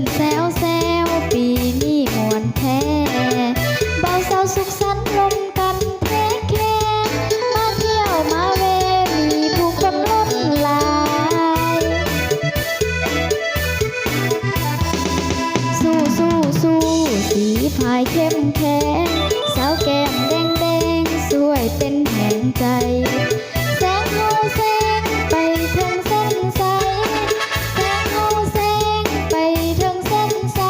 นแซวแซวปีนี้มวนแท้เบาเศร้าสุขสันต์ลมกันแท้แค่มาเที่ยวมาเวมีผู้คนล้นหลายสู้สู้สู้สีพายเข้มแข็งสาวแก้มแดงแดงสวยเป็นแห่งใจแสงเฮาแสงไปถึงเส้นใสแสงเฮาแสงไปถึงเส้นใส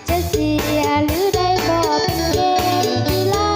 จะเสียหรือได้บ่เป็นเกมกีฬา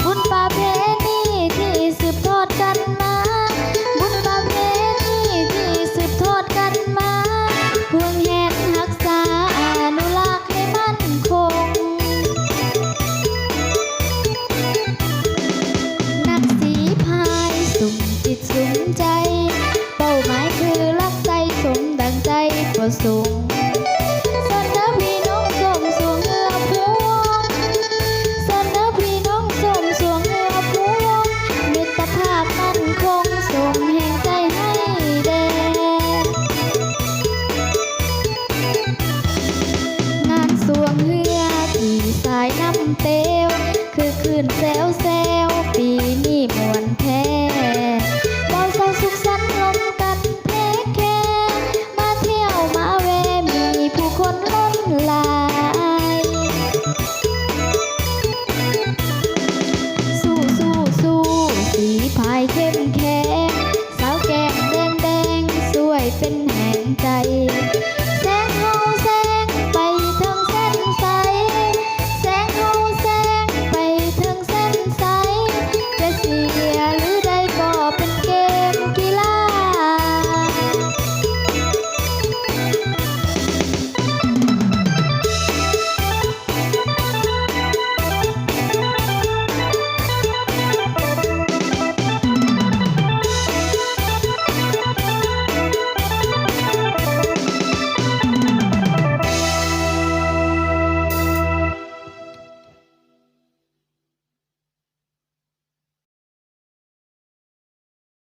บุญประเพณีที่สืบทอดกันมาบุญประเพณีที่สืบทอดกันมาพวงแหนรักษาอนุรักษ์ให้มั่นคงนักสีพายสุ่มจิตสุ่มใจเป้าหมายคือรักใจสมดังใจประสงค์